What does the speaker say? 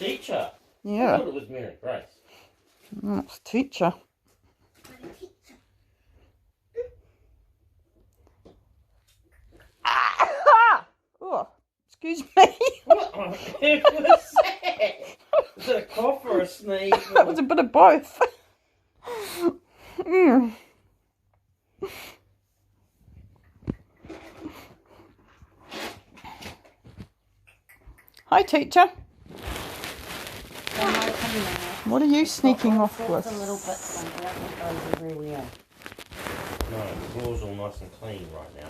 teacher. Yeah. I thought it was Mary Grace. It's teacher. Ah! Oh, excuse me. What on earth was that? Was it a cough or a sneeze? That was a bit of both. Mm. Hi, teacher. What are you sneaking off with? A little bit under it and goes everywhere. No, the floor's all nice and clean right now.